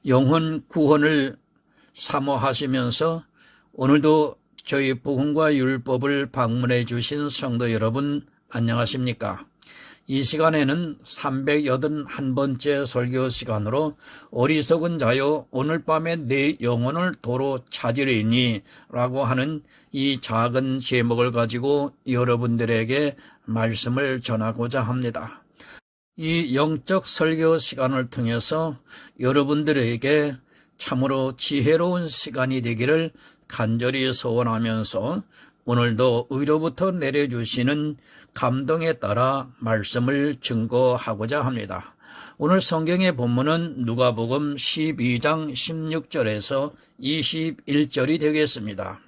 영혼 구원을 사모하시면서 오늘도 저희 복음과 율법을 방문해 주신 성도 여러분 안녕하십니까? 이 시간에는 381번째 설교 시간으로 어리석은 자여 오늘 밤에 내 영혼을 도로 찾으리니 라고 하는 이 작은 제목을 가지고 여러분들에게 말씀을 전하고자 합니다. 이 영적 설교 시간을 통해서 여러분들에게 참으로 지혜로운 시간이 되기를 간절히 소원하면서 오늘도 위로부터 내려주시는 감동에 따라 말씀을 증거하고자 합니다. 오늘 성경의 본문은 누가복음 12장 16절에서 21절이 되겠습니다.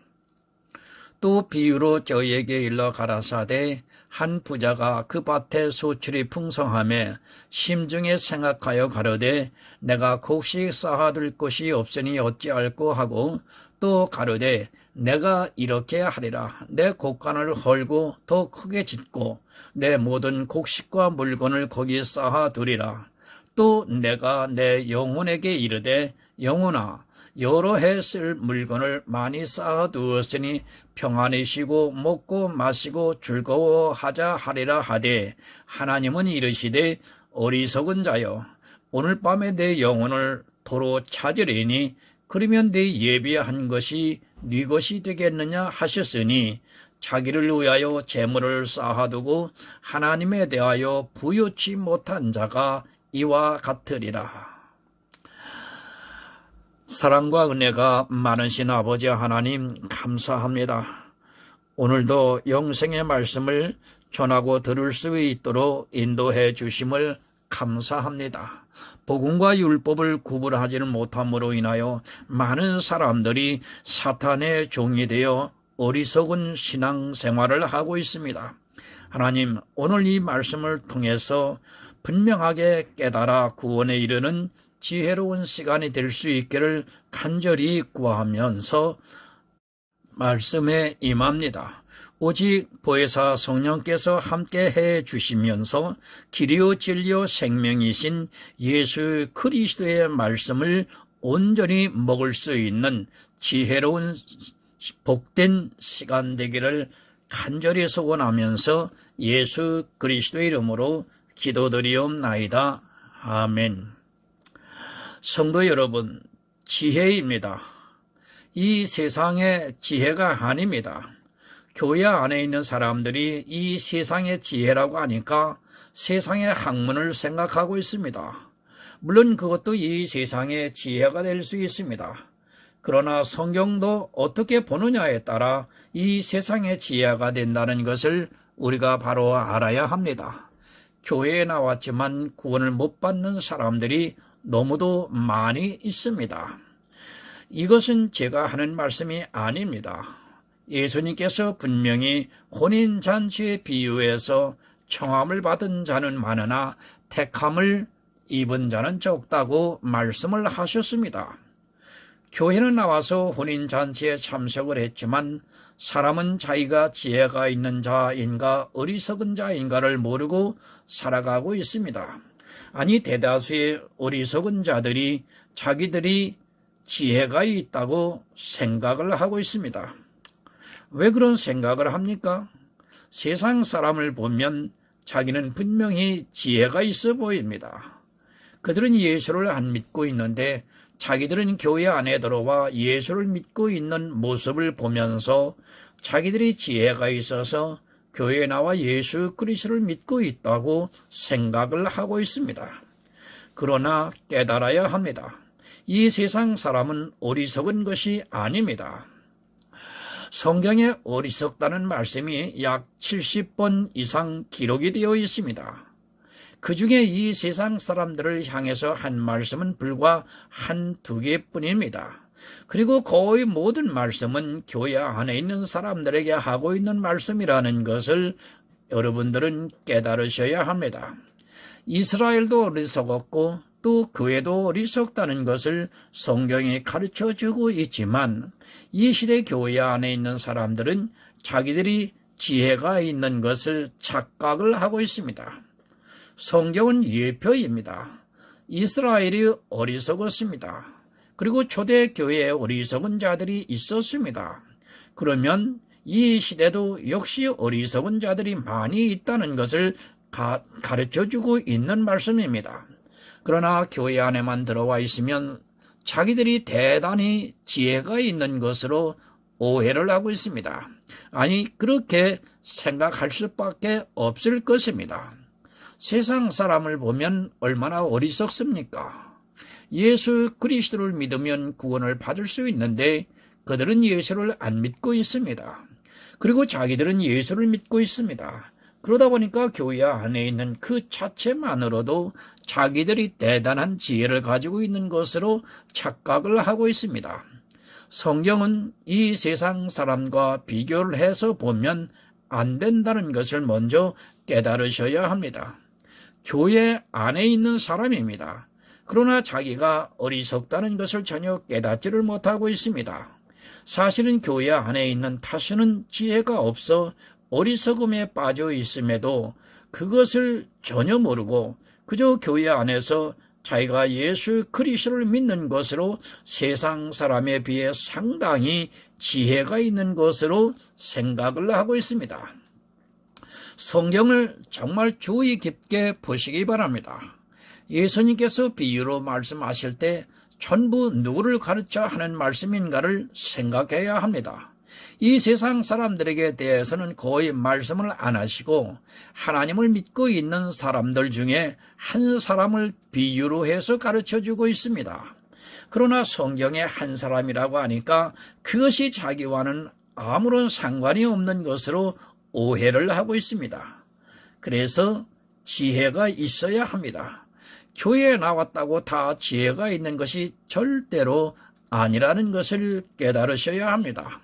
또 비유로 저희에게 일러 가라사대 한 부자가 그 밭에 소출이 풍성하매 심중에 생각하여 가로되 내가 곡식 쌓아둘 것이 없으니 어찌할꼬 하고 또 가로되 내가 이렇게 하리라 내 곡간을 헐고 더 크게 짓고 내 모든 곡식과 물건을 거기 쌓아두리라. 또 내가 내 영혼에게 이르되 영혼아 여러 해 쓸 물건을 많이 쌓아두었으니 평안히 쉬고 먹고 마시고 즐거워하자 하리라 하되 하나님은 이르시되 어리석은 자여 오늘 밤에 내 영혼을 도로 찾으리니 그러면 네 예비한 것이 네 것이 되겠느냐 하셨으니 자기를 위하여 재물을 쌓아두고 하나님에 대하여 부요치 못한 자가 이와 같으리라. 사랑과 은혜가 많으신 아버지 하나님 감사합니다. 오늘도 영생의 말씀을 전하고 들을 수 있도록 인도해 주심을 감사합니다. 복음과 율법을 구분하지는 못함으로 인하여 많은 사람들이 사탄의 종이 되어 어리석은 신앙생활을 하고 있습니다. 하나님, 오늘 이 말씀을 통해서 분명하게 깨달아 구원에 이르는 지혜로운 시간이 될 수 있기를 간절히 구하면서 말씀에 임합니다. 오직 보혜사 성령께서 함께 해 주시면서 길이요 진리요 생명이신 예수 그리스도의 말씀을 온전히 먹을 수 있는 지혜로운 복된 시간 되기를 간절히 소원하면서 예수 그리스도의 이름으로 기도드리옵나이다. 아멘. 성도 여러분, 지혜입니다. 이 세상의 지혜가 아닙니다. 교회 안에 있는 사람들이 이 세상의 지혜라고 하니까 세상의 학문을 생각하고 있습니다. 물론 그것도 이 세상의 지혜가 될 수 있습니다. 그러나 성경도 어떻게 보느냐에 따라 이 세상의 지혜가 된다는 것을 우리가 바로 알아야 합니다. 교회에 나왔지만 구원을 못 받는 사람들이 너무도 많이 있습니다. 이것은 제가 하는 말씀이 아닙니다. 예수님께서 분명히 혼인잔치에 비유해서 청함을 받은 자는 많으나 택함을 입은 자는 적다고 말씀을 하셨습니다. 교회는 나와서 혼인잔치에 참석을 했지만 사람은 자기가 지혜가 있는 자인가 어리석은 자인가를 모르고 살아가고 있습니다. 아니 대다수의 어리석은 자들이 자기들이 지혜가 있다고 생각을 하고 있습니다. 왜 그런 생각을 합니까? 세상 사람을 보면 자기는 분명히 지혜가 있어 보입니다. 그들은 예수를 안 믿고 있는데 자기들은 교회 안에 들어와 예수를 믿고 있는 모습을 보면서 자기들이 지혜가 있어서 교회에 나와 예수 그리스도를 믿고 있다고 생각을 하고 있습니다. 그러나 깨달아야 합니다. 이 세상 사람은 어리석은 것이 아닙니다. 성경에 어리석다는 말씀이 약 70번 이상 기록이 되어 있습니다. 그 중에 이 세상 사람들을 향해서 한 말씀은 불과 한두 개뿐입니다. 그리고 거의 모든 말씀은 교회 안에 있는 사람들에게 하고 있는 말씀이라는 것을 여러분들은 깨달으셔야 합니다. 이스라엘도 어리석었고 또 교회도 어리석다는 것을 성경이 가르쳐주고 있지만 이 시대 교회 안에 있는 사람들은 자기들이 지혜가 있는 것을 착각을 하고 있습니다. 성경은 예표입니다. 이스라엘이 어리석었습니다. 그리고 초대교회에 어리석은 자들이 있었습니다. 그러면 이 시대도 역시 어리석은 자들이 많이 있다는 것을 가르쳐주고 있는 말씀입니다. 그러나 교회 안에만 들어와 있으면 자기들이 대단히 지혜가 있는 것으로 오해를 하고 있습니다. 아니, 그렇게 생각할 수밖에 없을 것입니다. 세상 사람을 보면 얼마나 어리석습니까? 예수 그리스도를 믿으면 구원을 받을 수 있는데 그들은 예수를 안 믿고 있습니다. 그리고 자기들은 예수를 믿고 있습니다. 그러다 보니까 교회 안에 있는 그 자체만으로도 자기들이 대단한 지혜를 가지고 있는 것으로 착각을 하고 있습니다. 성경은 이 세상 사람과 비교를 해서 보면 안 된다는 것을 먼저 깨달으셔야 합니다. 교회 안에 있는 사람입니다. 그러나 자기가 어리석다는 것을 전혀 깨닫지를 못하고 있습니다. 사실은 교회 안에 있는 다수는 지혜가 없어 어리석음에 빠져 있음에도 그것을 전혀 모르고 그저 교회 안에서 자기가 예수 그리스도를 믿는 것으로 세상 사람에 비해 상당히 지혜가 있는 것으로 생각을 하고 있습니다. 성경을 정말 주의 깊게 보시기 바랍니다. 예수님께서 비유로 말씀하실 때 전부 누구를 가르쳐 하는 말씀인가를 생각해야 합니다. 이 세상 사람들에게 대해서는 거의 말씀을 안 하시고 하나님을 믿고 있는 사람들 중에 한 사람을 비유로 해서 가르쳐주고 있습니다. 그러나 성경의 한 사람이라고 하니까 그것이 자기와는 아무런 상관이 없는 것으로 오해를 하고 있습니다. 그래서 지혜가 있어야 합니다. 교회에 나왔다고 다 지혜가 있는 것이 절대로 아니라는 것을 깨달으셔야 합니다.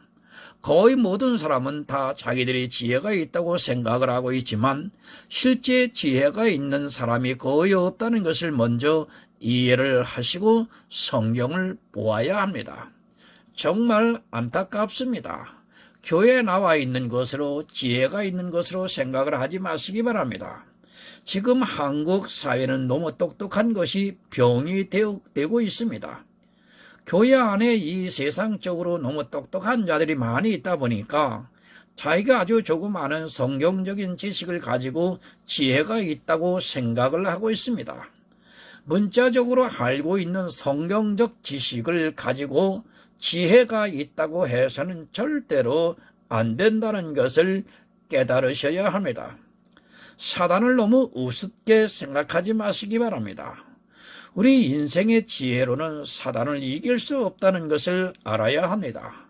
거의 모든 사람은 다 자기들이 지혜가 있다고 생각을 하고 있지만 실제 지혜가 있는 사람이 거의 없다는 것을 먼저 이해를 하시고 성경을 보아야 합니다. 정말 안타깝습니다. 교회에 나와 있는 것으로 지혜가 있는 것으로 생각을 하지 마시기 바랍니다. 지금 한국 사회는 너무 똑똑한 것이 병이 되고 있습니다. 교회 안에 이 세상적으로 너무 똑똑한 자들이 많이 있다 보니까 자기가 아주 조금 아는 성경적인 지식을 가지고 지혜가 있다고 생각을 하고 있습니다. 문자적으로 알고 있는 성경적 지식을 가지고 지혜가 있다고 해서는 절대로 안 된다는 것을 깨달으셔야 합니다. 사단을 너무 우습게 생각하지 마시기 바랍니다. 우리 인생의 지혜로는 사단을 이길 수 없다는 것을 알아야 합니다.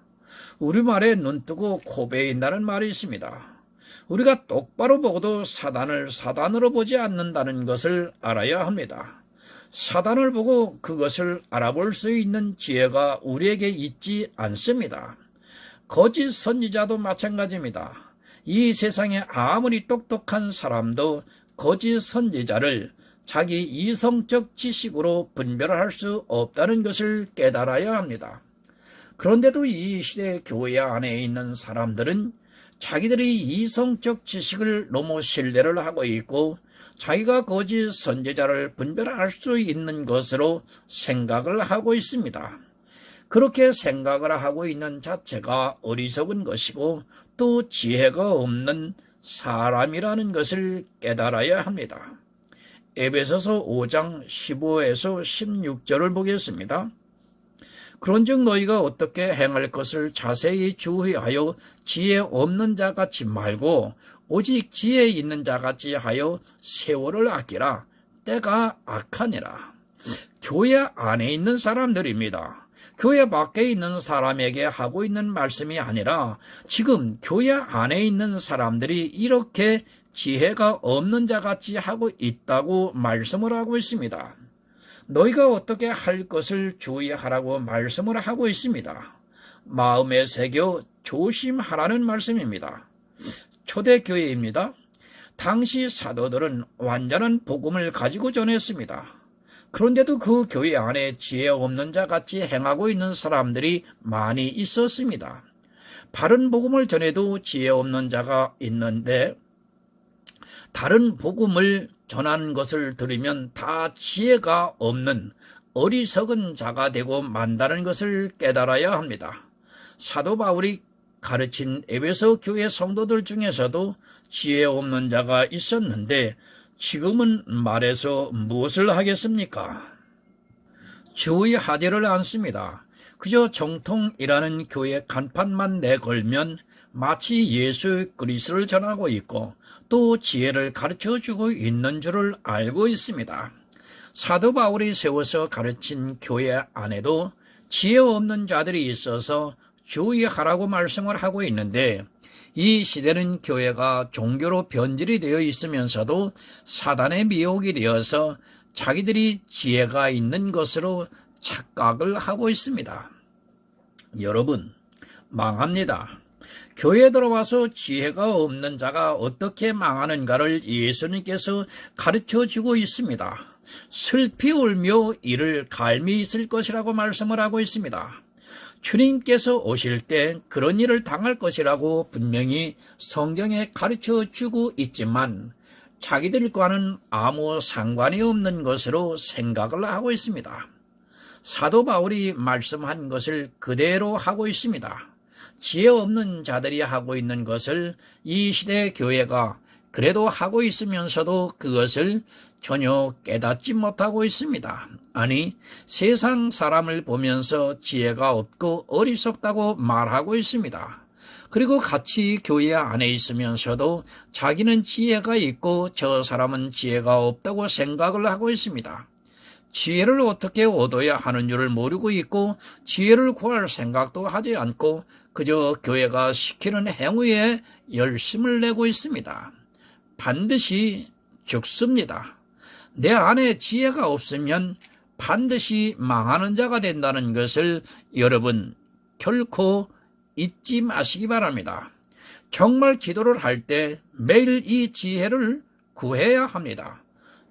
우리말에 눈 뜨고 코 베인다는 말이 있습니다. 우리가 똑바로 보고도 사단을 사단으로 보지 않는다는 것을 알아야 합니다. 사단을 보고 그것을 알아볼 수 있는 지혜가 우리에게 있지 않습니다. 거짓 선지자도 마찬가지입니다. 이 세상에 아무리 똑똑한 사람도 거짓 선지자를 자기 이성적 지식으로 분별할 수 없다는 것을 깨달아야 합니다. 그런데도 이 시대 교회 안에 있는 사람들은 자기들이 이성적 지식을 너무 신뢰를 하고 있고 자기가 거짓 선지자를 분별할 수 있는 것으로 생각을 하고 있습니다. 그렇게 생각을 하고 있는 자체가 어리석은 것이고 또 지혜가 없는 사람이라는 것을 깨달아야 합니다. 에베소서 5장 15에서 16절을 보겠습니다. 그런즉 너희가 어떻게 행할 것을 자세히 주의하여 지혜 없는 자같이 말고 오직 지혜 있는 자같이 하여 세월을 아끼라. 때가 악하니라. 교회 안에 있는 사람들입니다. 교회 밖에 있는 사람에게 하고 있는 말씀이 아니라 지금 교회 안에 있는 사람들이 이렇게 지혜가 없는 자같이 하고 있다고 말씀을 하고 있습니다. 너희가 어떻게 할 것을 주의하라고 말씀을 하고 있습니다. 마음에 새겨 조심하라는 말씀입니다. 초대교회입니다. 당시 사도들은 완전한 복음을 가지고 전했습니다. 그런데도 그 교회 안에 지혜 없는 자같이 행하고 있는 사람들이 많이 있었습니다. 바른 복음을 전해도 지혜 없는 자가 있는데 다른 복음을 전하는 것을 들으면 다 지혜가 없는 어리석은 자가 되고 만다는 것을 깨달아야 합니다. 사도 바울이 가르친 에베소 교회 성도들 중에서도 지혜 없는 자가 있었는데 지금은 말해서 무엇을 하겠습니까? 주의하지를 않습니다. 그저 정통이라는 교회 간판만 내걸면 마치 예수 그리스도를 전하고 있고 또 지혜를 가르쳐주고 있는 줄을 알고 있습니다. 사도 바울이 세워서 가르친 교회 안에도 지혜 없는 자들이 있어서 주의하라고 말씀을 하고 있는데 이 시대는 교회가 종교로 변질이 되어 있으면서도 사단의 미혹이 되어서 자기들이 지혜가 있는 것으로 착각을 하고 있습니다. 여러분, 망합니다. 교회에 들어와서 지혜가 없는 자가 어떻게 망하는가를 예수님께서 가르쳐주고 있습니다. 슬피 울며 이를 갈미 있을 것이라고 말씀을 하고 있습니다. 주님께서 오실 때 그런 일을 당할 것이라고 분명히 성경에 가르쳐주고 있지만 자기들과는 아무 상관이 없는 것으로 생각을 하고 있습니다. 사도 바울이 말씀한 것을 그대로 하고 있습니다. 지혜 없는 자들이 하고 있는 것을 이 시대 교회가 그래도 하고 있으면서도 그것을 전혀 깨닫지 못하고 있습니다. 아니, 세상 사람을 보면서 지혜가 없고 어리석다고 말하고 있습니다. 그리고 같이 교회 안에 있으면서도 자기는 지혜가 있고 저 사람은 지혜가 없다고 생각을 하고 있습니다. 지혜를 어떻게 얻어야 하는 줄을 모르고 있고 지혜를 구할 생각도 하지 않고 그저 교회가 시키는 행위에 열심을 내고 있습니다. 반드시 죽습니다. 내 안에 지혜가 없으면 반드시 망하는 자가 된다는 것을 여러분 결코 잊지 마시기 바랍니다. 정말 기도를 할 때 매일 이 지혜를 구해야 합니다.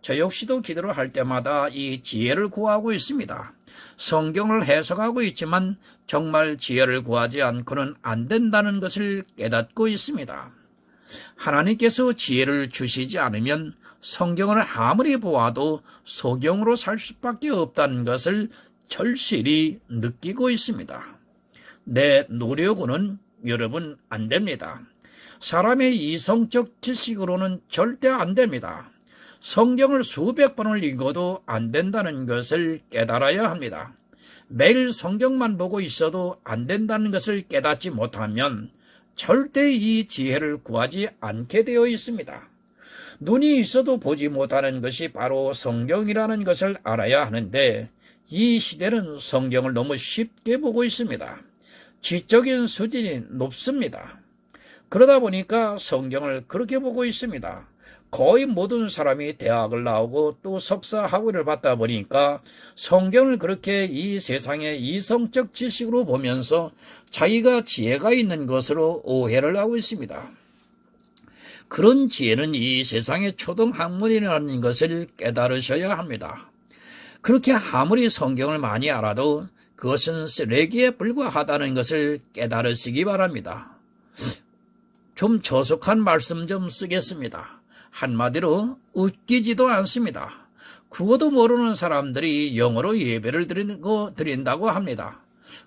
저 역시도 기도를 할 때마다 이 지혜를 구하고 있습니다. 성경을 해석하고 있지만 정말 지혜를 구하지 않고는 안 된다는 것을 깨닫고 있습니다. 하나님께서 지혜를 주시지 않으면 성경을 아무리 보아도 소경으로 살 수밖에 없다는 것을 절실히 느끼고 있습니다. 내 노력으로는 여러분 안 됩니다. 사람의 이성적 지식으로는 절대 안 됩니다. 성경을 수백 번을 읽어도 안 된다는 것을 깨달아야 합니다. 매일 성경만 보고 있어도 안 된다는 것을 깨닫지 못하면 절대 이 지혜를 구하지 않게 되어 있습니다. 눈이 있어도 보지 못하는 것이 바로 성경이라는 것을 알아야 하는데 이 시대는 성경을 너무 쉽게 보고 있습니다. 지적인 수준이 높습니다. 그러다 보니까 성경을 그렇게 보고 있습니다. 거의 모든 사람이 대학을 나오고 또 석사 학위를 받다 보니까 성경을 그렇게 이 세상의 이성적 지식으로 보면서 자기가 지혜가 있는 것으로 오해를 하고 있습니다. 그런 지혜는 이 세상의 초등학문이라는 것을 깨달으셔야 합니다. 그렇게 아무리 성경을 많이 알아도 그것은 쓰레기에 불과하다는 것을 깨달으시기 바랍니다. 좀 저속한 말씀 좀 쓰겠습니다. 한마디로 웃기지도 않습니다. 국어도 모르는 사람들이 영어로 예배를 드린다고 합니다.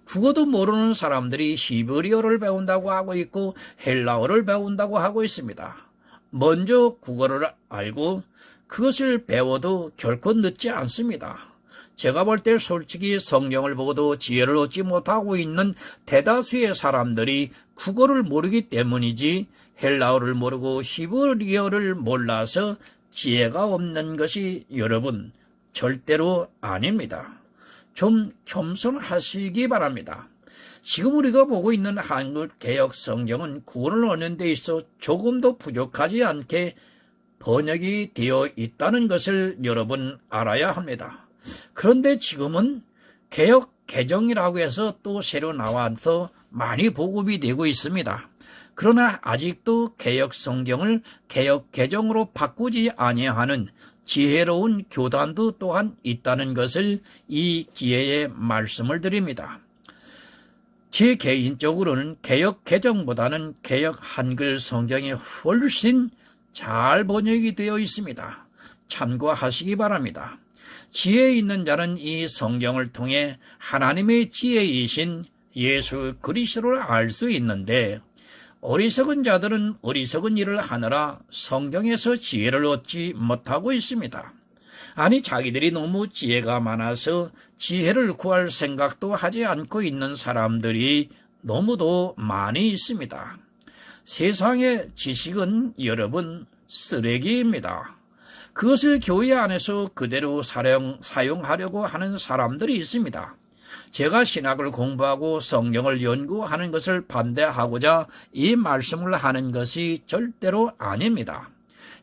국어도 모르는 사람들이 히브리어를 배운다고 하고 있고 헬라어를 배운다고 하고 있습니다. 먼저 국어를 알고 그것을 배워도 결코 늦지 않습니다. 제가 볼 때 솔직히 성경을 보고도 지혜를 얻지 못하고 있는 대다수의 사람들이 국어를 모르기 때문이지 헬라어를 모르고 히브리어를 몰라서 지혜가 없는 것이 여러분 절대로 아닙니다. 좀 겸손하시기 바랍니다. 지금 우리가 보고 있는 한국 개역 성경은 구원을 얻는 데 있어 조금도 부족하지 않게 번역이 되어 있다는 것을 여러분 알아야 합니다. 그런데 지금은 개역 개정이라고 해서 또 새로 나와서 많이 보급이 되고 있습니다. 그러나 아직도 개역 성경을 개역 개정으로 바꾸지 아니하는 지혜로운 교단도 또한 있다는 것을 이 기회에 말씀을 드립니다. 제 개인적으로는 개역 개정보다는 개역 한글 성경이 훨씬 잘 번역이 되어 있습니다. 참고하시기 바랍니다. 지혜 있는 자는 이 성경을 통해 하나님의 지혜이신 예수 그리스도를 알 수 있는데, 어리석은 자들은 어리석은 일을 하느라 성경에서 지혜를 얻지 못하고 있습니다. 아니, 자기들이 너무 지혜가 많아서 지혜를 구할 생각도 하지 않고 있는 사람들이 너무도 많이 있습니다. 세상의 지식은 여러분 쓰레기입니다. 그것을 교회 안에서 그대로 사용하려고 하는 사람들이 있습니다. 제가 신학을 공부하고 성경을 연구하는 것을 반대하고자 이 말씀을 하는 것이 절대로 아닙니다.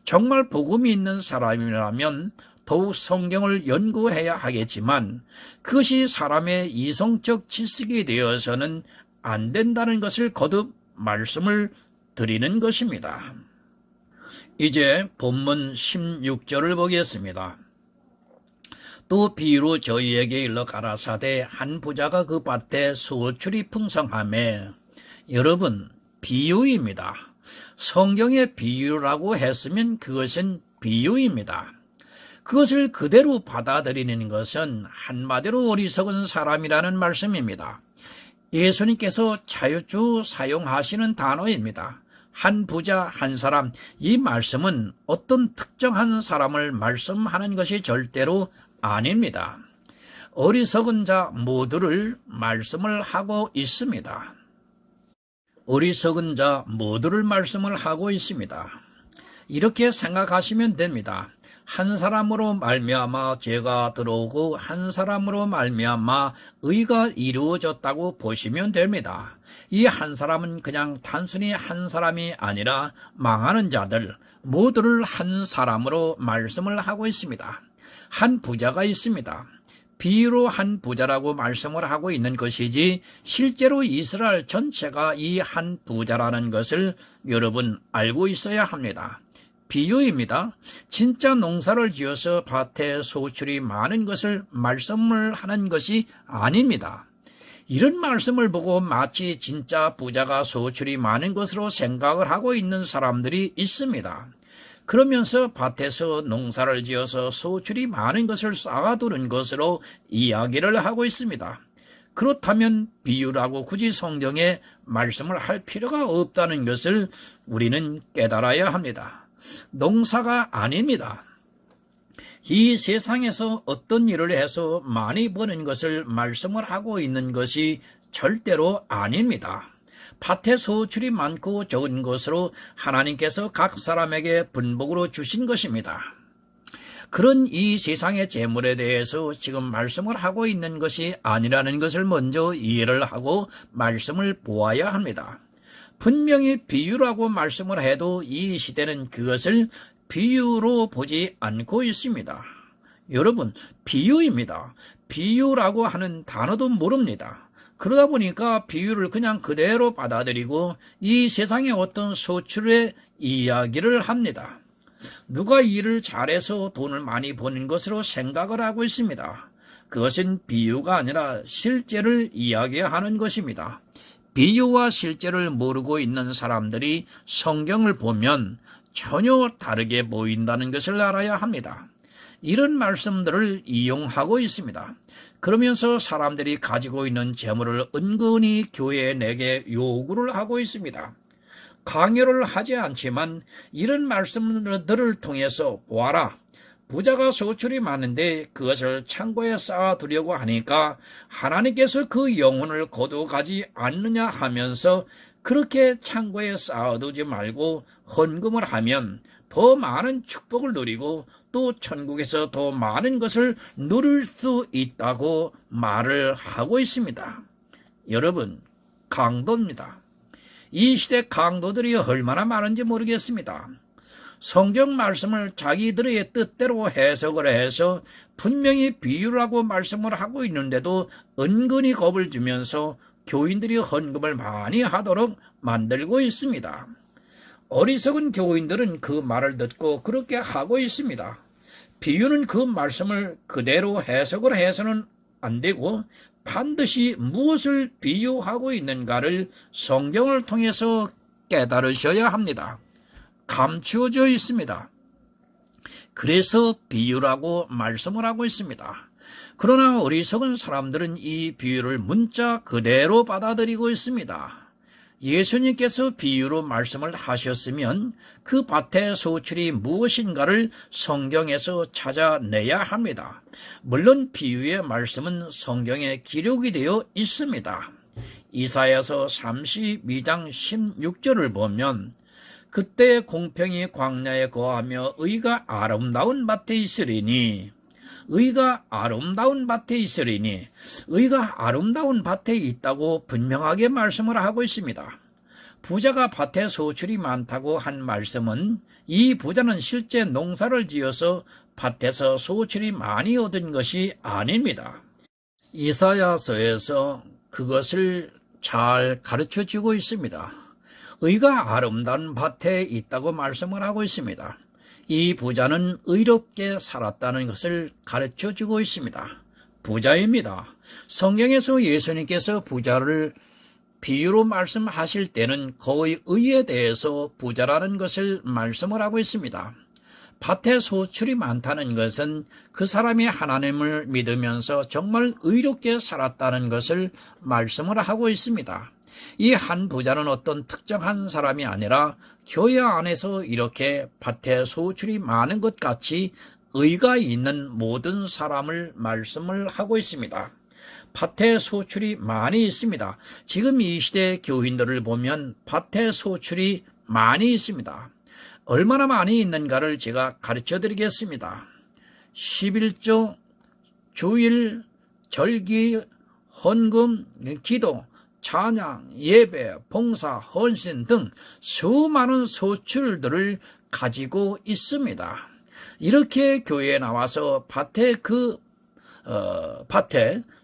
정말 복음이 있는 사람이라면 더욱 성경을 연구해야 하겠지만, 그것이 사람의 이성적 지식이 되어서는 안 된다는 것을 거듭 말씀을 드리는 것입니다. 이제 본문 16절을 보겠습니다. 또 비유로 저희에게 일러 가라사대 한 부자가 그 밭에 소출이 풍성하매. 여러분, 비유입니다. 성경의 비유라고 했으면 그것은 비유입니다. 그것을 그대로 받아들이는 것은 한마디로 어리석은 사람이라는 말씀입니다. 예수님께서 자주 사용하시는 단어입니다. 한 부자, 한 사람, 이 말씀은 어떤 특정한 사람을 말씀하는 것이 절대로 아닙니다. 어리석은 자 모두를 말씀을 하고 있습니다. 어리석은 자 모두를 말씀을 하고 있습니다. 이렇게 생각하시면 됩니다. 한 사람으로 말미암아 죄가 들어오고 한 사람으로 말미암아 의가 이루어졌다고 보시면 됩니다. 이 한 사람은 그냥 단순히 한 사람이 아니라 망하는 자들 모두를 한 사람으로 말씀을 하고 있습니다. 한 부자가 있습니다. 비유로 한 부자라고 말씀을 하고 있는 것이지, 실제로 이스라엘 전체가 이 한 부자라는 것을 여러분 알고 있어야 합니다. 비유입니다. 진짜 농사를 지어서 밭에 소출이 많은 것을 말씀을 하는 것이 아닙니다. 이런 말씀을 보고 마치 진짜 부자가 소출이 많은 것으로 생각을 하고 있는 사람들이 있습니다. 그러면서 밭에서 농사를 지어서 소출이 많은 것을 쌓아두는 것으로 이야기를 하고 있습니다. 그렇다면 비유라고 굳이 성경에 말씀을 할 필요가 없다는 것을 우리는 깨달아야 합니다. 농사가 아닙니다. 이 세상에서 어떤 일을 해서 많이 버는 것을 말씀을 하고 있는 것이 절대로 아닙니다. 밭에 소출이 많고 적은 것으로 하나님께서 각 사람에게 분복으로 주신 것입니다. 그런 이 세상의 재물에 대해서 지금 말씀을 하고 있는 것이 아니라는 것을 먼저 이해를 하고 말씀을 보아야 합니다. 분명히 비유라고 말씀을 해도 이 시대는 그것을 비유로 보지 않고 있습니다. 여러분, 비유입니다. 비유라고 하는 단어도 모릅니다. 그러다 보니까 비유를 그냥 그대로 받아들이고 이 세상의 어떤 소출의 이야기를 합니다. 누가 일을 잘해서 돈을 많이 버는 것으로 생각을 하고 있습니다. 그것은 비유가 아니라 실제를 이야기하는 것입니다. 비유와 실제를 모르고 있는 사람들이 성경을 보면 전혀 다르게 보인다는 것을 알아야 합니다. 이런 말씀들을 이용하고 있습니다. 그러면서 사람들이 가지고 있는 재물을 은근히 교회에 내게 요구를 하고 있습니다. 강요를 하지 않지만 이런 말씀들을 통해서 보아라, 부자가 소출이 많은데 그것을 창고에 쌓아두려고 하니까 하나님께서 그 영혼을 거두어가지 않느냐 하면서 그렇게 창고에 쌓아두지 말고 헌금을 하면 더 많은 축복을 누리고 또 천국에서 더 많은 것을 누릴 수 있다고 말을 하고 있습니다. 여러분, 강도입니다. 이 시대 강도들이 얼마나 많은지 모르겠습니다. 성경 말씀을 자기들의 뜻대로 해석을 해서 분명히 비유라고 말씀을 하고 있는데도 은근히 겁을 주면서 교인들이 헌금을 많이 하도록 만들고 있습니다. 어리석은 교인들은 그 말을 듣고 그렇게 하고 있습니다. 비유는 그 말씀을 그대로 해석을 해서는 안 되고 반드시 무엇을 비유하고 있는가를 성경을 통해서 깨달으셔야 합니다. 감추어져 있습니다. 그래서 비유라고 말씀을 하고 있습니다. 그러나 어리석은 사람들은 이 비유를 문자 그대로 받아들이고 있습니다. 예수님께서 비유로 말씀을 하셨으면 그 밭의 소출이 무엇인가를 성경에서 찾아내야 합니다. 물론 비유의 말씀은 성경에 기록이 되어 있습니다. 이사야서 32장 16절을 보면 그때 공평이 광야에 거하며 의가 아름다운 밭에 있으리니 의가 아름다운 밭에 있으리니 의가 아름다운 밭에 있다고 분명하게 말씀을 하고 있습니다. 부자가 밭에 소출이 많다고 한 말씀은 이 부자는 실제 농사를 지어서 밭에서 소출이 많이 얻은 것이 아닙니다. 이사야서에서 그것을 잘 가르쳐주고 있습니다. 의가 아름다운 밭에 있다고 말씀을 하고 있습니다. 이 부자는 의롭게 살았다는 것을 가르쳐주고 있습니다. 부자입니다. 성경에서 예수님께서 부자를 비유로 말씀하실 때는 그의 의에 대해서 부자라는 것을 말씀을 하고 있습니다. 밭에 소출이 많다는 것은 그 사람이 하나님을 믿으면서 정말 의롭게 살았다는 것을 말씀을 하고 있습니다. 이 한 부자는 어떤 특정한 사람이 아니라 교회 안에서 이렇게 밭에 소출이 많은 것 같이 의가 있는 모든 사람을 말씀을 하고 있습니다. 밭에 소출이 많이 있습니다. 지금 이 시대 교인들을 보면 밭에 소출이 많이 있습니다. 얼마나 많이 있는가를 제가 가르쳐 드리겠습니다. 11조, 주일, 절기, 헌금, 기도, 찬양, 예배, 봉사, 헌신 등 수많은 소출들을 가지고 있습니다. 이렇게 교회에 나와서 밭에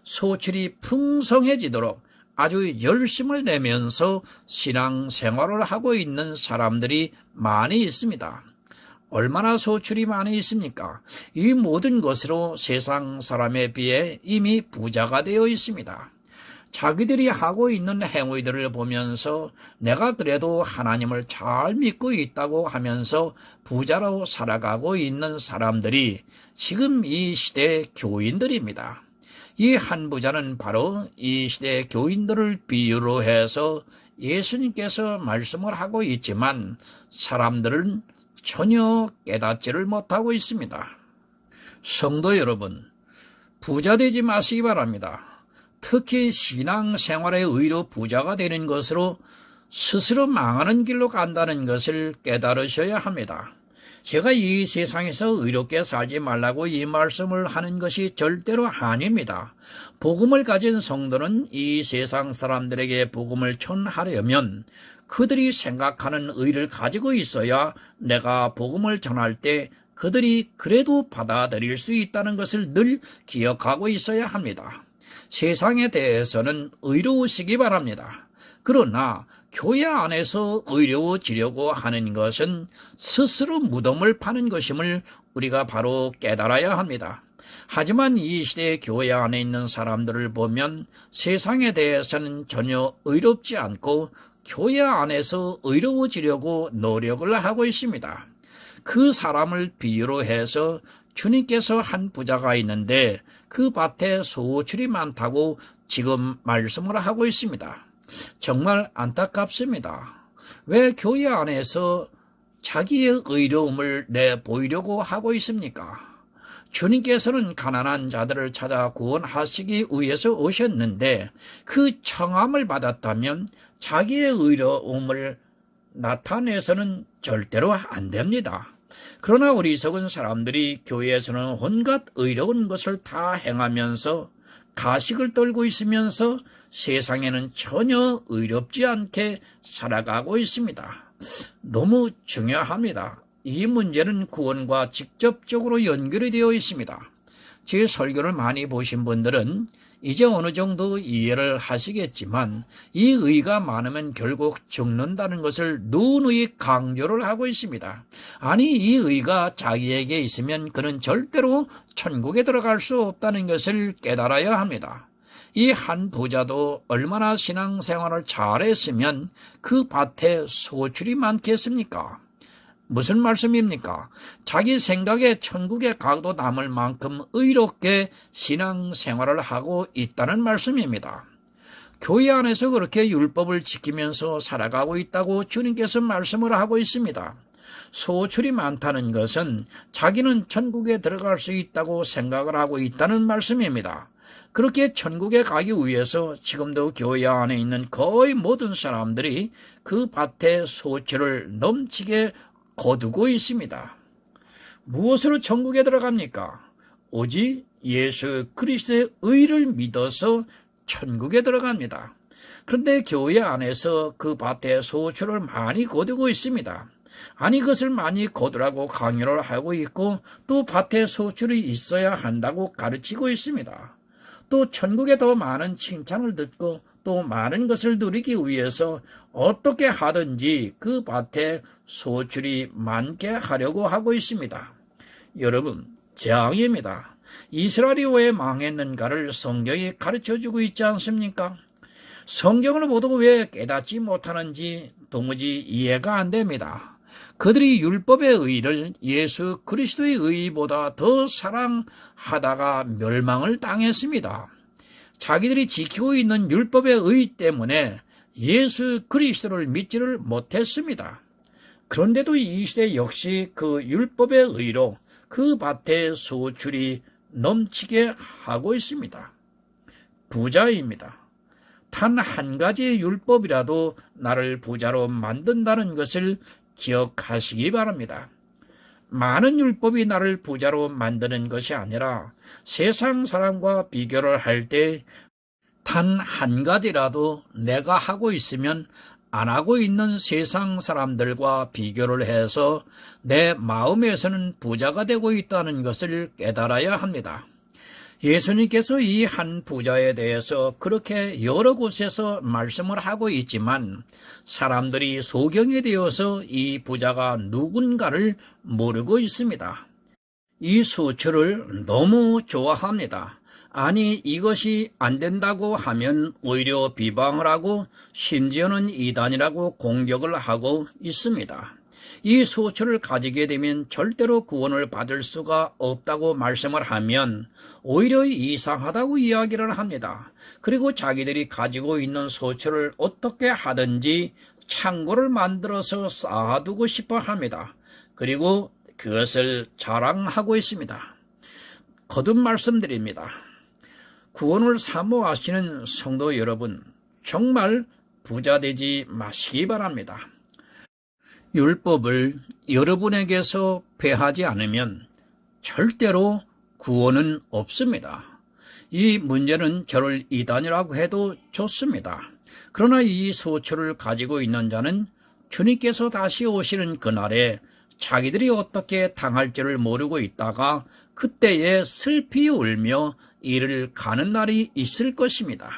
소출이 풍성해지도록 아주 열심을 내면서 신앙생활을 하고 있는 사람들이 많이 있습니다. 얼마나 소출이 많이 있습니까? 이 모든 것으로 세상 사람에 비해 이미 부자가 되어 있습니다. 자기들이 하고 있는 행위들을 보면서 내가 그래도 하나님을 잘 믿고 있다고 하면서 부자로 살아가고 있는 사람들이 지금 이 시대의 교인들입니다. 이 한 부자는 바로 이 시대의 교인들을 비유로 해서 예수님께서 말씀을 하고 있지만 사람들은 전혀 깨닫지를 못하고 있습니다. 성도 여러분, 부자 되지 마시기 바랍니다. 특히 신앙생활의 의로 부자가 되는 것으로 스스로 망하는 길로 간다는 것을 깨달으셔야 합니다. 제가 이 세상에서 의롭게 살지 말라고 이 말씀을 하는 것이 절대로 아닙니다. 복음을 가진 성도는 이 세상 사람들에게 복음을 전하려면 그들이 생각하는 의를 가지고 있어야 내가 복음을 전할 때 그들이 그래도 받아들일 수 있다는 것을 늘 기억하고 있어야 합니다. 세상에 대해서는 의로우시기 바랍니다. 그러나 교회 안에서 의로워지려고 하는 것은 스스로 무덤을 파는 것임을 우리가 바로 깨달아야 합니다. 하지만 이 시대 교회 안에 있는 사람들을 보면 세상에 대해서는 전혀 의롭지 않고 교회 안에서 의로워지려고 노력을 하고 있습니다. 그 사람을 비유로 해서 주님께서 한 부자가 있는데 그 밭에 소출이 많다고 지금 말씀을 하고 있습니다. 정말 안타깝습니다. 왜 교회 안에서 자기의 의로움을 내보이려고 하고 있습니까? 주님께서는 가난한 자들을 찾아 구원하시기 위해서 오셨는데 그 청함을 받았다면 자기의 의로움을 나타내서는 절대로 안 됩니다. 그러나 어리석은 사람들이 교회에서는 온갖 의로운 것을 다 행하면서 가식을 떨고 있으면서 세상에는 전혀 의롭지 않게 살아가고 있습니다. 너무 중요합니다. 이 문제는 구원과 직접적으로 연결이 되어 있습니다. 제 설교를 많이 보신 분들은 이제 어느 정도 이해를 하시겠지만 이 의가 많으면 결국 죽는다는 것을 누누이 강조를 하고 있습니다. 아니 이 의가 자기에게 있으면 그는 절대로 천국에 들어갈 수 없다는 것을 깨달아야 합니다. 이 한 부자도 얼마나 신앙생활을 잘했으면 그 밭에 소출이 많겠습니까? 무슨 말씀입니까? 자기 생각에 천국에 가도 남을 만큼 의롭게 신앙생활을 하고 있다는 말씀입니다. 교회 안에서 그렇게 율법을 지키면서 살아가고 있다고 주님께서 말씀을 하고 있습니다. 소출이 많다는 것은 자기는 천국에 들어갈 수 있다고 생각을 하고 있다는 말씀입니다. 그렇게 천국에 가기 위해서 지금도 교회 안에 있는 거의 모든 사람들이 그 밭에 소출을 넘치게 거두고 있습니다. 무엇으로 천국에 들어갑니까? 오직 예수 그리스도의 의를 믿어서 천국에 들어갑니다. 그런데 교회 안에서 그 밭에 소출을 많이 거두고 있습니다. 아니 그것을 많이 거두라고 강요를 하고 있고 또 밭에 소출이 있어야 한다고 가르치고 있습니다. 또 천국에 더 많은 칭찬을 듣고 또 많은 것을 누리기 위해서 어떻게 하든지 그 밭에 소출이 많게 하려고 하고 있습니다. 여러분, 재앙입니다. 이스라엘이 왜 망했는가를 성경이 가르쳐주고 있지 않습니까? 성경을 모두 왜 깨닫지 못하는지 도무지 이해가 안 됩니다. 그들이 율법의 의를 예수 그리스도의 의보다 더 사랑하다가 멸망을 당했습니다. 자기들이 지키고 있는 율법의 의 때문에 예수 그리스도를 믿지를 못했습니다. 그런데도 이 시대 역시 그 율법의 의로 그 밭에 소출이 넘치게 하고 있습니다. 부자입니다. 단 한 가지의 율법이라도 나를 부자로 만든다는 것을 기억하시기 바랍니다. 많은 율법이 나를 부자로 만드는 것이 아니라 세상 사람과 비교를 할 때 단 한 가지라도 내가 하고 있으면 안 하고 있는 세상 사람들과 비교를 해서 내 마음에서는 부자가 되고 있다는 것을 깨달아야 합니다. 예수님께서 이 한 부자에 대해서 그렇게 여러 곳에서 말씀을 하고 있지만 사람들이 소경이 되어서 이 부자가 누군가를 모르고 있습니다. 이 소출을 너무 좋아합니다. 아니 이것이 안 된다고 하면 오히려 비방을 하고 심지어는 이단이라고 공격을 하고 있습니다. 이 소출을 가지게 되면 절대로 구원을 받을 수가 없다고 말씀을 하면 오히려 이상하다고 이야기를 합니다. 그리고 자기들이 가지고 있는 소출을 어떻게 하든지 창고를 만들어서 쌓아두고 싶어 합니다. 그리고 그것을 자랑하고 있습니다. 거듭 말씀드립니다. 구원을 사모하시는 성도 여러분, 정말 부자 되지 마시기 바랍니다. 율법을 여러분에게서 폐하지 않으면 절대로 구원은 없습니다. 이 문제는 저를 이단이라고 해도 좋습니다. 그러나 이 소출을 가지고 있는 자는 주님께서 다시 오시는 그날에 자기들이 어떻게 당할지를 모르고 있다가 그때에 슬피 울며 이를 가는 날이 있을 것입니다.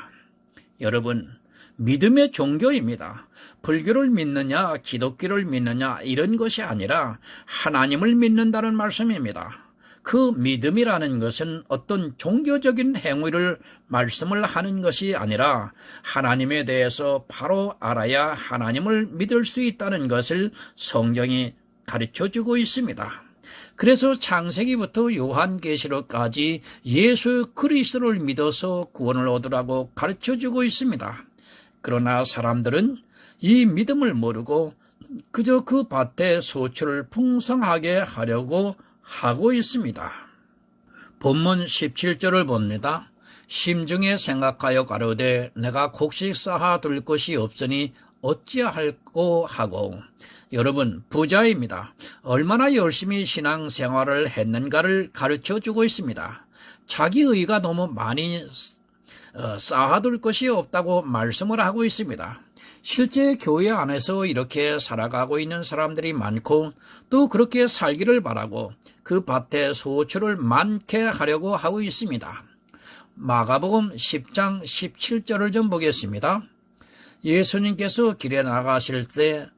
여러분, 믿음의 종교입니다. 불교를 믿느냐 기독교를 믿느냐 이런 것이 아니라 하나님을 믿는다는 말씀입니다. 그 믿음이라는 것은 어떤 종교적인 행위를 말씀을 하는 것이 아니라 하나님에 대해서 바로 알아야 하나님을 믿을 수 있다는 것을 성경이 가르쳐주고 있습니다. 그래서 창세기부터 요한계시록까지 예수 그리스도를 믿어서 구원을 얻으라고 가르쳐주고 있습니다. 그러나 사람들은 이 믿음을 모르고 그저 그 밭에 소출을 풍성하게 하려고 하고 있습니다. 본문 17절을 봅니다. 심중에 생각하여 가로되 내가 곡식 쌓아둘 것이 없으니 어찌할꼬 하고. 여러분, 부자입니다. 얼마나 열심히 신앙생활을 했는가를 가르쳐주고 있습니다. 자기 의가 너무 많이 쌓아둘 것이 없다고 말씀을 하고 있습니다. 실제 교회 안에서 이렇게 살아가고 있는 사람들이 많고 또 그렇게 살기를 바라고 그 밭에 소출을 많게 하려고 하고 있습니다. 마가복음 10장 17절을 좀 보겠습니다. 예수님께서 길에 나가실 때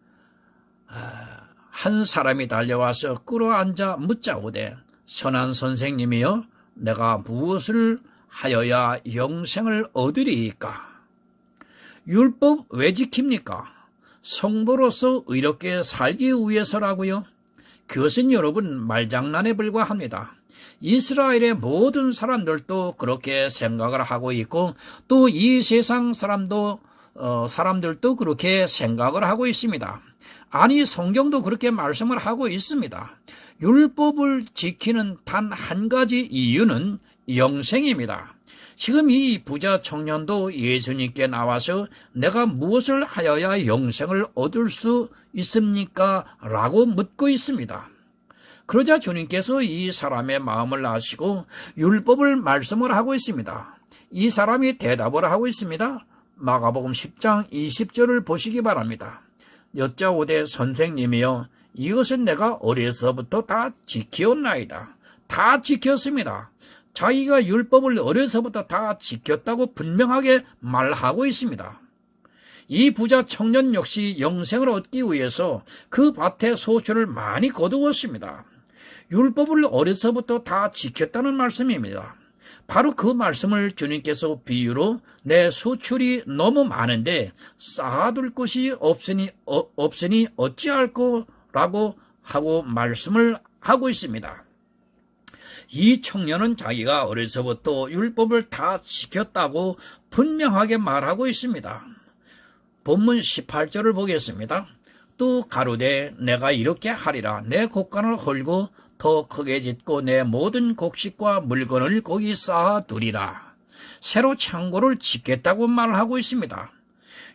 한 사람이 달려와서 끌어앉아 묻자오되 선한 선생님이여 내가 무엇을 하여야 영생을 얻으리이까? 율법 왜 지킵니까? 성도로서 의롭게 살기 위해서라고요. 그것은 여러분 말장난에 불과합니다. 이스라엘의 모든 사람들도 그렇게 생각을 하고 있고 또 이 세상 사람들도 그렇게 생각을 하고 있습니다. 아니 성경도 그렇게 말씀을 하고 있습니다. 율법을 지키는 단 한 가지 이유는 영생입니다. 지금 이 부자 청년도 예수님께 나와서 내가 무엇을 하여야 영생을 얻을 수 있습니까? 라고 묻고 있습니다. 그러자 주님께서 이 사람의 마음을 아시고 율법을 말씀을 하고 있습니다. 이 사람이 대답을 하고 있습니다. 마가복음 10장 20절을 보시기 바랍니다. 여짜오되 선생님이여 이것은 내가 어려서부터 다 지키었나이다. 다 지켰습니다. 자기가 율법을 어려서부터 다 지켰다고 분명하게 말하고 있습니다. 이 부자 청년 역시 영생을 얻기 위해서 그 밭에 소출을 많이 거두었습니다. 율법을 어려서부터 다 지켰다는 말씀입니다. 바로 그 말씀을 주님께서 비유로 내 소출이 너무 많은데 쌓아둘 곳이 없으니 어찌할꼬라고 하고 말씀을 하고 있습니다. 이 청년은 자기가 어려서부터 율법을 다 지켰다고 분명하게 말하고 있습니다. 본문 18절을 보겠습니다. 또 가로되 내가 이렇게 하리라. 내 곡간을 헐고 더 크게 짓고 내 모든 곡식과 물건을 거기 쌓아두리라. 새로 창고를 짓겠다고 말하고 있습니다.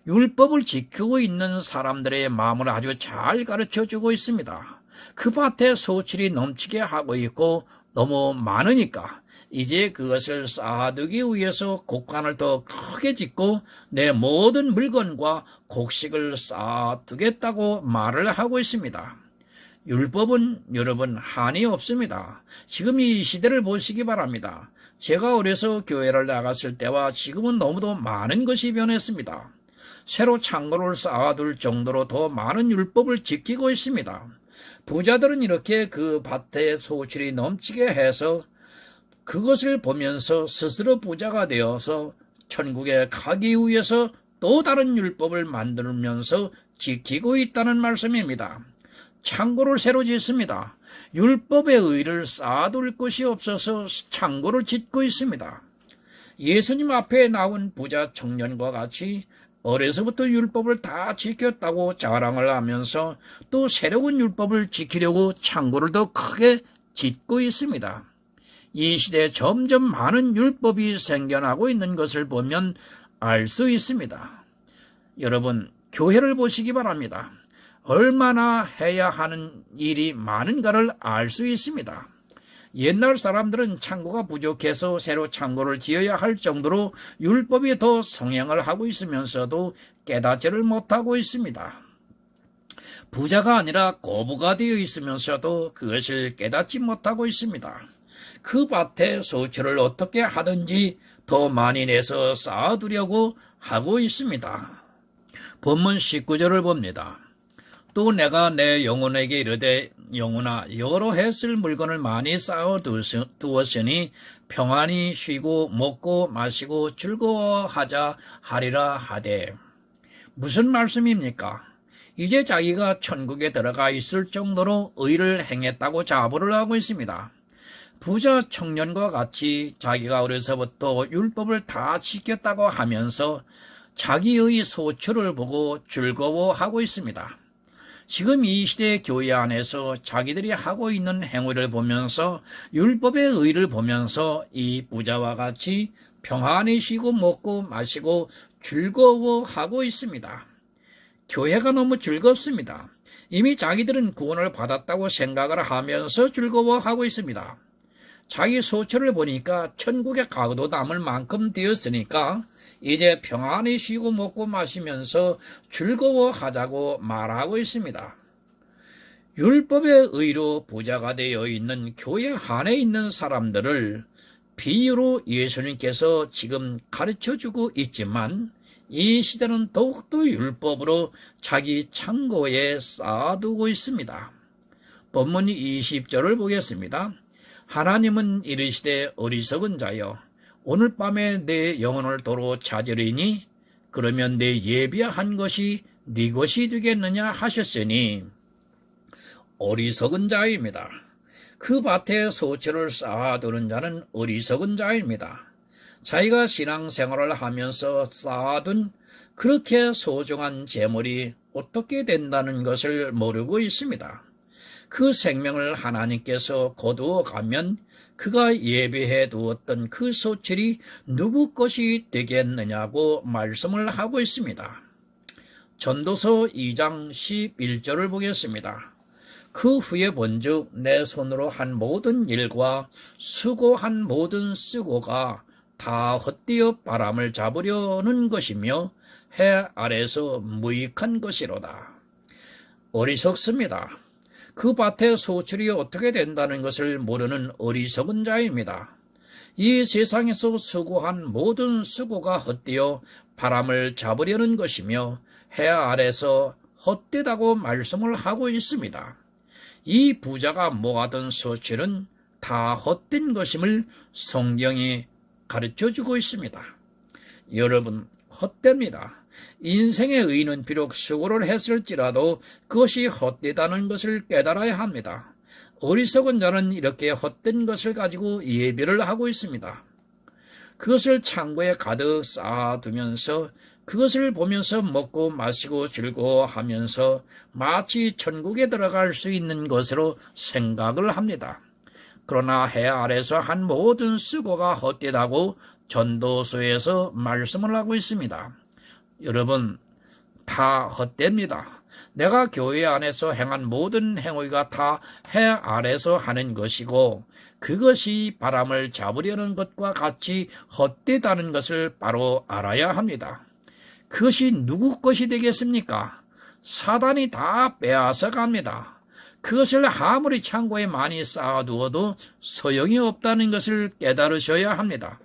율법을 지키고 있는 사람들의 마음을 아주 잘 가르쳐주고 있습니다. 그 밭에 소출이 넘치게 하고 있고 너무 많으니까 이제 그것을 쌓아두기 위해서 곡간을 더 크게 짓고 내 모든 물건과 곡식을 쌓아두겠다고 말을 하고 있습니다. 율법은 여러분 한이 없습니다. 지금 이 시대를 보시기 바랍니다. 제가 어려서 교회를 나갔을 때와 지금은 너무도 많은 것이 변했습니다. 새로 창고를 쌓아둘 정도로 더 많은 율법을 지키고 있습니다. 부자들은 이렇게 그 밭에 소출이 넘치게 해서 그것을 보면서 스스로 부자가 되어서 천국에 가기 위해서 또 다른 율법을 만들면서 지키고 있다는 말씀입니다. 창고를 새로 짓습니다. 율법의 의를 쌓아둘 것이 없어서 창고를 짓고 있습니다. 예수님 앞에 나온 부자 청년과 같이 어려서부터 율법을 다 지켰다고 자랑을 하면서 또 새로운 율법을 지키려고 창고를 더 크게 짓고 있습니다. 이 시대에 점점 많은 율법이 생겨나고 있는 것을 보면 알 수 있습니다. 여러분, 교회를 보시기 바랍니다. 얼마나 해야 하는 일이 많은가를 알 수 있습니다. 옛날 사람들은 창고가 부족해서 새로 창고를 지어야 할 정도로 율법이 더 성행을 하고 있으면서도 깨닫지를 못하고 있습니다. 부자가 아니라 고부가 되어 있으면서도 그것을 깨닫지 못하고 있습니다. 그 밭에 소출을 어떻게 하든지 더 많이 내서 쌓아두려고 하고 있습니다. 본문 19절을 봅니다. 또 내가 내 영혼에게 이르되 영혼아 여러 해 쓸 물건을 많이 쌓아두었으니 평안히 쉬고 먹고 마시고 즐거워하자 하리라 하되. 무슨 말씀입니까? 이제 자기가 천국에 들어가 있을 정도로 의를 행했다고 자부를 하고 있습니다. 부자 청년과 같이 자기가 어려서부터 율법을 다 지켰다고 하면서 자기의 소출을 보고 즐거워하고 있습니다. 지금 이 시대 교회 안에서 자기들이 하고 있는 행위를 보면서 율법의 의를 보면서 이 부자와 같이 평안히 쉬고 먹고 마시고 즐거워하고 있습니다. 교회가 너무 즐겁습니다. 이미 자기들은 구원을 받았다고 생각을 하면서 즐거워하고 있습니다. 자기 소출을 보니까 천국에 가도 남을 만큼 되었으니까 이제 평안히 쉬고 먹고 마시면서 즐거워하자고 말하고 있습니다. 율법의 의로 부자가 되어 있는 교회 안에 있는 사람들을 비유로 예수님께서 지금 가르쳐주고 있지만 이 시대는 더욱더 율법으로 자기 창고에 쌓아두고 있습니다. 본문 20절을 보겠습니다. 하나님은 이르시되 어리석은 자여 오늘 밤에 내 영혼을 도로 찾으리니 그러면 내 예비한 것이 네 것이 되겠느냐 하셨으니 어리석은 자입니다. 그 밭에 소출을 쌓아두는 자는 어리석은 자입니다. 자기가 신앙생활을 하면서 쌓아둔 그렇게 소중한 재물이 어떻게 된다는 것을 모르고 있습니다. 그 생명을 하나님께서 거두어 가면 그가 예비해 두었던 그 소출이 누구 것이 되겠느냐고 말씀을 하고 있습니다. 전도서 2장 11절을 보겠습니다. 그 후에 본즉 내 손으로 한 모든 일과 수고한 모든 수고가 다 헛되어 바람을 잡으려는 것이며 해 아래서 무익한 것이로다. 어리석습니다. 그 밭의 소출이 어떻게 된다는 것을 모르는 어리석은 자입니다. 이 세상에서 수고한 모든 수고가 헛되어 바람을 잡으려는 것이며 해 아래서 헛되다고 말씀을 하고 있습니다. 이 부자가 모아둔 소출은 다 헛된 것임을 성경이 가르쳐주고 있습니다. 여러분, 헛됩니다. 인생의 의는 비록 수고를 했을지라도 그것이 헛되다는 것을 깨달아야 합니다. 어리석은 자는 이렇게 헛된 것을 가지고 예배를 하고 있습니다. 그것을 창고에 가득 쌓아두면서 그것을 보면서 먹고 마시고 즐거워하면서 마치 천국에 들어갈 수 있는 것으로 생각을 합니다. 그러나 해 아래서 한 모든 수고가 헛되다고 전도서에서 말씀을 하고 있습니다. 여러분, 다 헛됩니다. 내가 교회 안에서 행한 모든 행위가 다 해 아래서 하는 것이고 그것이 바람을 잡으려는 것과 같이 헛되다는 것을 바로 알아야 합니다. 그것이 누구 것이 되겠습니까? 사단이 다 빼앗아 갑니다. 그것을 아무리 창고에 많이 쌓아두어도 소용이 없다는 것을 깨달으셔야 합니다.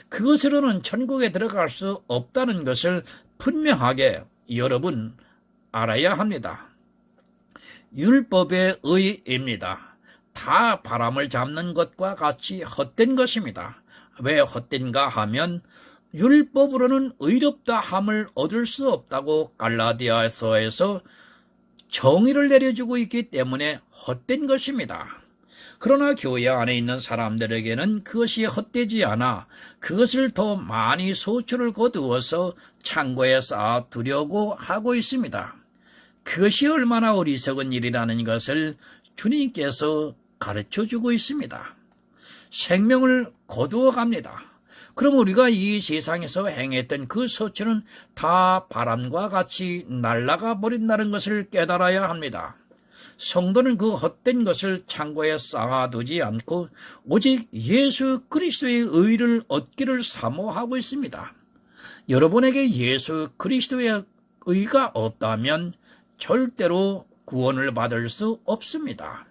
그것으로는 천국에 들어갈 수 없다는 것을 분명하게 여러분 알아야 합니다. 율법의 의입니다. 다 바람을 잡는 것과 같이 헛된 것입니다. 왜 헛된가 하면 율법으로는 의롭다 함을 얻을 수 없다고 갈라디아서에서 정의를 내려주고 있기 때문에 헛된 것입니다. 그러나 교회 안에 있는 사람들에게는 그것이 헛되지 않아 그것을 더 많이 소출을 거두어서 창고에 쌓아두려고 하고 있습니다. 그것이 얼마나 어리석은 일이라는 것을 주님께서 가르쳐주고 있습니다. 생명을 거두어 갑니다. 그럼 우리가 이 세상에서 행했던 그 소출은 다 바람과 같이 날아가 버린다는 것을 깨달아야 합니다. 성도는 그 헛된 것을 창고에 쌓아두지 않고 오직 예수 그리스도의 의를 얻기를 사모하고 있습니다. 여러분에게 예수 그리스도의 의가 없다면 절대로 구원을 받을 수 없습니다.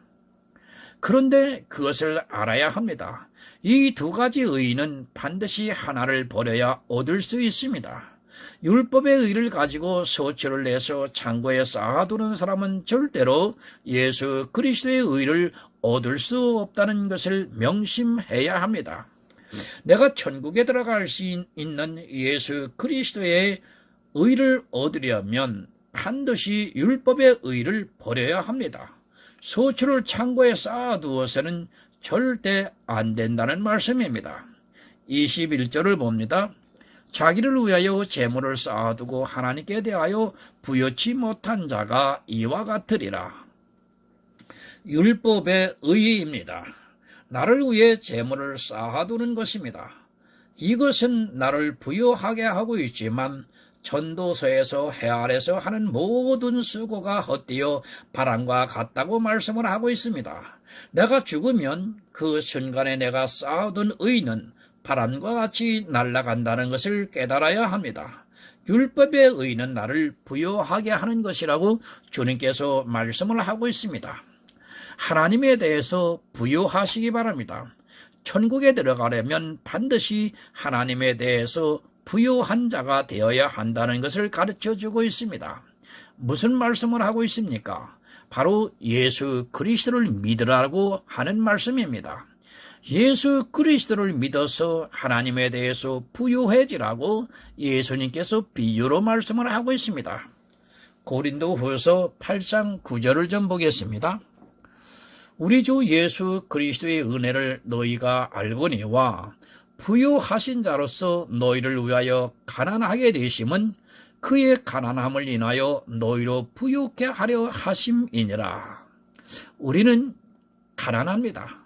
그런데 그것을 알아야 합니다. 이 두 가지 의는 반드시 하나를 버려야 얻을 수 있습니다. 율법의 의를 가지고 소출을 내서 창고에 쌓아두는 사람은 절대로 예수 그리스도의 의를 얻을 수 없다는 것을 명심해야 합니다. 내가 천국에 들어갈 수 있는 예수 그리스도의 의를 얻으려면 반드시 율법의 의를 버려야 합니다. 소출을 창고에 쌓아두어서는 절대 안 된다는 말씀입니다. 21절을 봅니다. 자기를 위하여 재물을 쌓아두고 하나님께 대하여 부여치 못한 자가 이와 같으리라. 율법의 의입니다. 나를 위해 재물을 쌓아두는 것입니다. 이것은 나를 부유하게 하고 있지만 전도서에서 해 아래서 하는 모든 수고가 헛되어 바람과 같다고 말씀을 하고 있습니다. 내가 죽으면 그 순간에 내가 쌓아둔 의는 바람과 같이 날아간다는 것을 깨달아야 합니다. 율법의 의는 나를 부유하게 하는 것이라고 주님께서 말씀을 하고 있습니다. 하나님에 대해서 부유하시기 바랍니다. 천국에 들어가려면 반드시 하나님에 대해서 부유한 자가 되어야 한다는 것을 가르쳐주고 있습니다. 무슨 말씀을 하고 있습니까? 바로 예수 그리스도를 믿으라고 하는 말씀입니다. 예수 그리스도를 믿어서 하나님에 대해서 부유해지라고 예수님께서 비유로 말씀을 하고 있습니다. 고린도후서 8장 9절을 좀 보겠습니다. 우리 주 예수 그리스도의 은혜를 너희가 알거니와 부유하신 자로서 너희를 위하여 가난하게 되심은 그의 가난함을 인하여 너희로 부유케 하려 하심이니라. 우리는 가난합니다.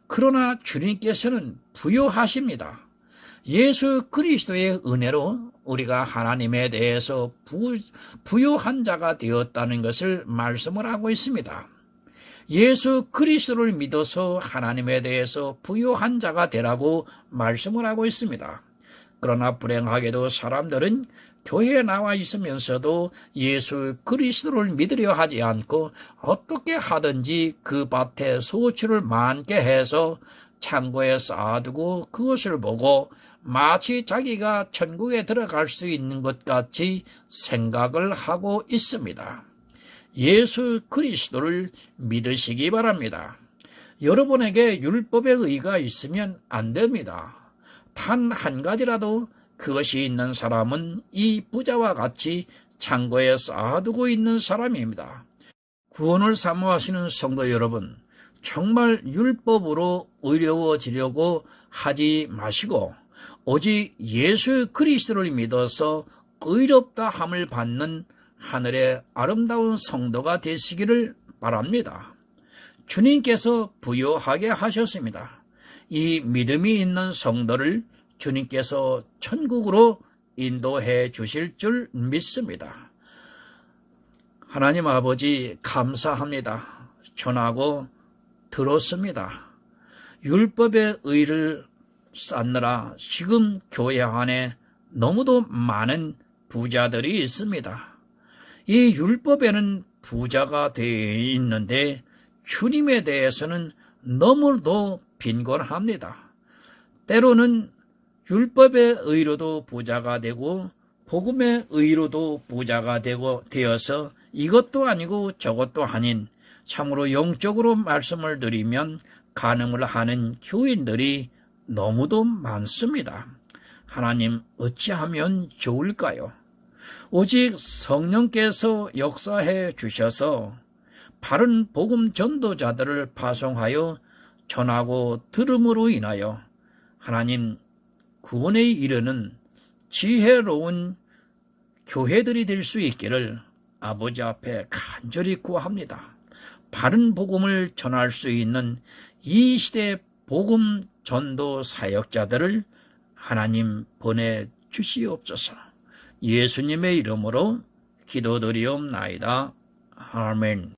그러나 주님께서는 부유하십니다. 예수 그리스도의 은혜로 우리가 하나님에 대해서 부유한 자가 되었다는 것을 말씀을 하고 있습니다. 예수 그리스도를 믿어서 하나님에 대해서 부유한 자가 되라고 말씀을 하고 있습니다. 그러나 불행하게도 사람들은 교회에 나와 있으면서도 예수 그리스도를 믿으려 하지 않고 어떻게 하든지 그 밭에 소출을 많게 해서 창고에 쌓아두고 그것을 보고 마치 자기가 천국에 들어갈 수 있는 것 같이 생각을 하고 있습니다. 예수 그리스도를 믿으시기 바랍니다. 여러분에게 율법의 의가 있으면 안 됩니다. 단 한 가지라도 그것이 있는 사람은 이 부자와 같이 창고에 쌓아두고 있는 사람입니다. 구원을 사모하시는 성도 여러분, 정말 율법으로 의로워지려고 하지 마시고 오직 예수 그리스도를 믿어서 의롭다 함을 받는 하늘의 아름다운 성도가 되시기를 바랍니다. 주님께서 부유하게 하셨습니다. 이 믿음이 있는 성도를 주님께서 천국으로 인도해 주실 줄 믿습니다. 하나님 아버지 감사합니다. 전하고 들었습니다. 율법의 의를 쌓느라 지금 교회 안에 너무도 많은 부자들이 있습니다. 이 율법에는 부자가 되어 있는데 주님에 대해서는 너무도 빈곤합니다. 때로는 율법의 의로도 부자가 되고 복음의 의로도 부자가 되어서 이것도 아니고 저것도 아닌 참으로 영적으로 말씀을 드리면 간음을 하는 교인들이 너무도 많습니다. 하나님 어찌하면 좋을까요? 오직 성령께서 역사해 주셔서 바른 복음 전도자들을 파송하여 전하고 들음으로 인하여 하나님 구원에 이르는 지혜로운 교회들이 될 수 있기를 아버지 앞에 간절히 구합니다. 바른 복음을 전할 수 있는 이 시대 복음 전도 사역자들을 하나님 보내주시옵소서. 예수님의 이름으로 기도드리옵나이다. 아멘.